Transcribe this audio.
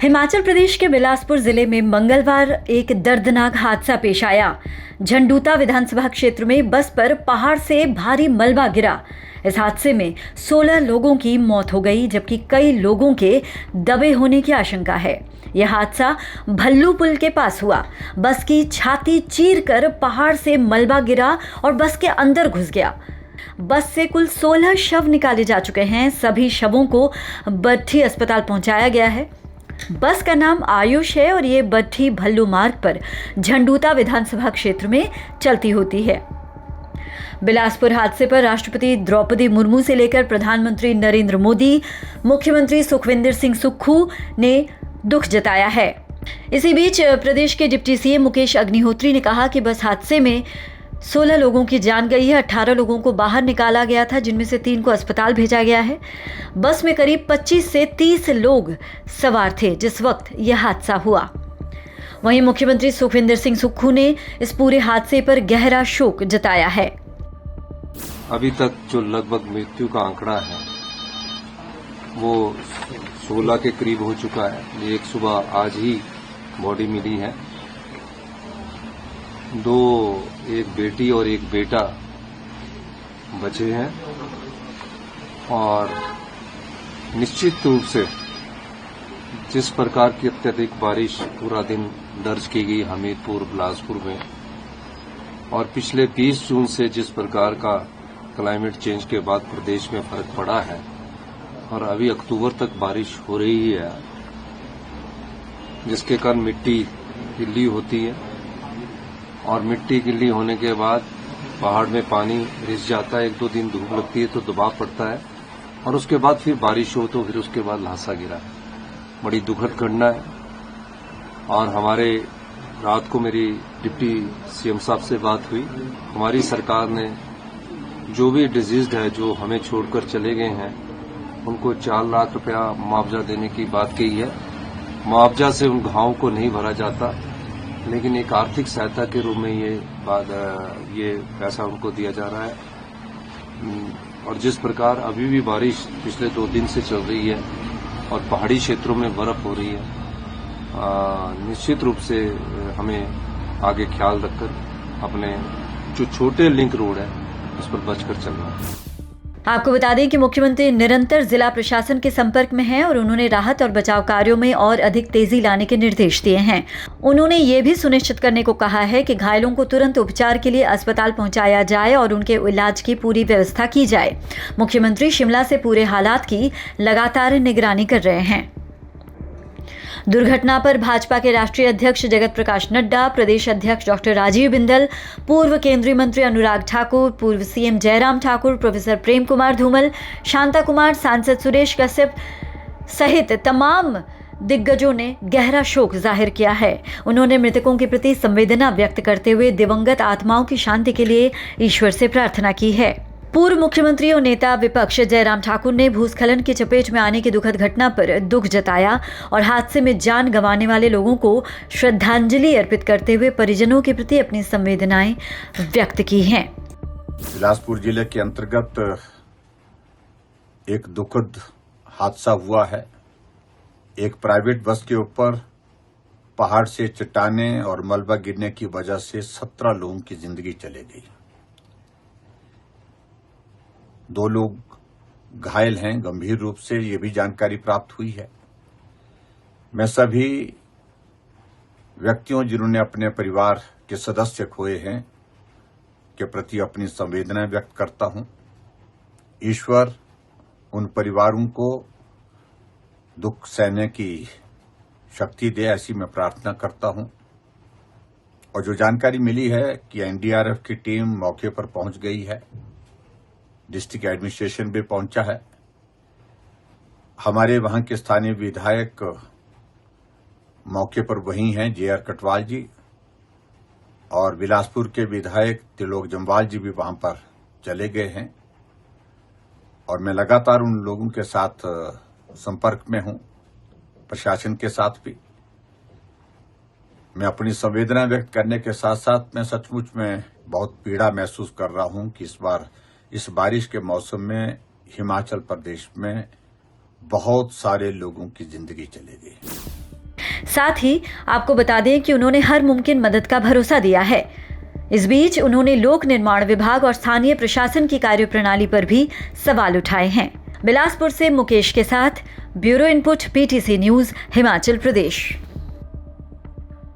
हिमाचल प्रदेश के बिलासपुर जिले में मंगलवार एक दर्दनाक हादसा पेश आया। झंडूता विधानसभा क्षेत्र में बस पर पहाड़ से भारी मलबा गिरा। इस हादसे में 16 लोगों की मौत हो गई, जबकि कई लोगों के दबे होने की आशंका है। यह हादसा भल्लू पुल के पास हुआ। बस की छाती चीरकर पहाड़ से मलबा गिरा और बस के अंदर घुस गया। बस से कुल 16 शव निकाले जा चुके हैं। सभी शवों को बट्ठी अस्पताल पहुंचाया गया है। बस का नाम आयुष है और ये बट्ठी भल्लू मार्ग पर झंडूता विधानसभा क्षेत्र में चलती होती है। बिलासपुर हादसे पर राष्ट्रपति द्रौपदी मुर्मू से लेकर प्रधानमंत्री नरेंद्र मोदी, मुख्यमंत्री सुखविंदर सिंह सुक्खू ने दुख जताया है। इसी बीच प्रदेश के डिप्टी सीएम मुकेश अग्निहोत्री ने कहा कि बस हादसे में 16 लोगों की जान गई है। 18 लोगों को बाहर निकाला गया था, जिनमें से 3 को अस्पताल भेजा गया है। बस में करीब 25 से 30 लोग सवार थे जिस वक्त यह हादसा हुआ। वहीं मुख्यमंत्री सुखविंदर सिंह सुक्खू ने इस पूरे हादसे पर गहरा शोक जताया है। अभी तक जो लगभग मृत्यु का आंकड़ा है वो 16 के करीब हो चुका है। एक सुबह आज ही बॉडी मिली है। 2 एक बेटी और एक बेटा बचे हैं और निश्चित रूप से जिस प्रकार की अत्यधिक बारिश पूरा दिन दर्ज की गई हमीरपुर बिलासपुर में, और पिछले 20 जून से जिस प्रकार का क्लाइमेट चेंज के बाद प्रदेश में फर्क पड़ा है और अभी अक्टूबर तक बारिश हो रही है, जिसके कारण मिट्टी गिल्ली होती है और मिट्टी गिल्ली होने के बाद पहाड़ में पानी रिस जाता है। 1-2 दिन धूप लगती है तो दबाव पड़ता है और उसके बाद फिर बारिश हो तो फिर उसके बाद ल्हासा गिरा। बड़ी दुखद घटना है। और हमारे रात को मेरी डिप्टी सीएम साहब से बात हुई। हमारी सरकार ने जो भी डिजीज्ड है जो हमें छोड़कर चले गए हैं उनको 4 लाख रुपया मुआवजा देने की बात कही है। मुआवजा से उन घावों को नहीं भरा जाता, लेकिन एक आर्थिक सहायता के रूप में ये पैसा उनको दिया जा रहा है। और जिस प्रकार अभी भी बारिश पिछले 2 दिन से चल रही है और पहाड़ी क्षेत्रों में बर्फ हो रही है, निश्चित रूप से हमें आगे ख्याल रखकर अपने जो छोटे लिंक रोड है उस पर बचकर चलना है। आपको बता दें कि मुख्यमंत्री निरंतर जिला प्रशासन के संपर्क में हैं और उन्होंने राहत और बचाव कार्यों में और अधिक तेजी लाने के निर्देश दिए हैं। उन्होंने ये भी सुनिश्चित करने को कहा है कि घायलों को तुरंत उपचार के लिए अस्पताल पहुंचाया जाए और उनके इलाज की पूरी व्यवस्था की जाए। मुख्यमंत्री शिमला से पूरे हालात की लगातार निगरानी कर रहे हैं। दुर्घटना पर भाजपा के राष्ट्रीय अध्यक्ष जगत प्रकाश नड्डा, प्रदेश अध्यक्ष डॉक्टर राजीव बिंदल, पूर्व केंद्रीय मंत्री अनुराग ठाकुर, पूर्व सीएम जयराम ठाकुर, प्रोफेसर प्रेम कुमार धूमल, शांता कुमार, सांसद सुरेश कश्यप सहित तमाम दिग्गजों ने गहरा शोक जाहिर किया है। उन्होंने मृतकों के प्रति संवेदना व्यक्त करते हुए दिवंगत आत्माओं की शांति के लिए ईश्वर से प्रार्थना की है। पूर्व मुख्यमंत्री और नेता विपक्ष जयराम ठाकुर ने भूस्खलन की चपेट में आने की दुखद घटना पर दुख जताया और हादसे में जान गंवाने वाले लोगों को श्रद्धांजलि अर्पित करते हुए परिजनों के प्रति अपनी संवेदनाएं व्यक्त की हैं। बिलासपुर जिले के अंतर्गत एक दुखद हादसा हुआ है। एक प्राइवेट बस के ऊपर पहाड़ से चट्टानें और मलबा गिरने की वजह से 17 लोगों की जिंदगी चली गई। 2 लोग घायल हैं गंभीर रूप से, ये भी जानकारी प्राप्त हुई है। मैं सभी व्यक्तियों जिन्होंने अपने परिवार के सदस्य खोए हैं के प्रति अपनी संवेदनाएं व्यक्त करता हूं। ईश्वर उन परिवारों को दुख सहने की शक्ति दे, ऐसी मैं प्रार्थना करता हूं। और जो जानकारी मिली है कि एनडीआरएफ की टीम मौके पर पहुंच गई है, डिस्ट्रिक्ट एडमिनिस्ट्रेशन भी पहुंचा है। हमारे वहां के स्थानीय विधायक मौके पर वही हैं, जेआर कटवाल जी, और बिलासपुर के विधायक त्रिलोक जम्वाल जी भी वहां पर चले गए हैं। और मैं लगातार उन लोगों के साथ संपर्क में हूं, प्रशासन के साथ भी। मैं अपनी संवेदना व्यक्त करने के साथ साथ मैं सचमुच में बहुत पीड़ा महसूस कर रहा हूं कि इस बार इस बारिश के मौसम में हिमाचल प्रदेश में बहुत सारे लोगों की जिंदगी चली गई। साथ ही आपको बता दें कि उन्होंने हर मुमकिन मदद का भरोसा दिया है। इस बीच उन्होंने लोक निर्माण विभाग और स्थानीय प्रशासन की कार्यप्रणाली पर भी सवाल उठाए हैं। बिलासपुर से मुकेश के साथ bureau input, PTC news, Himachal प्रदेश।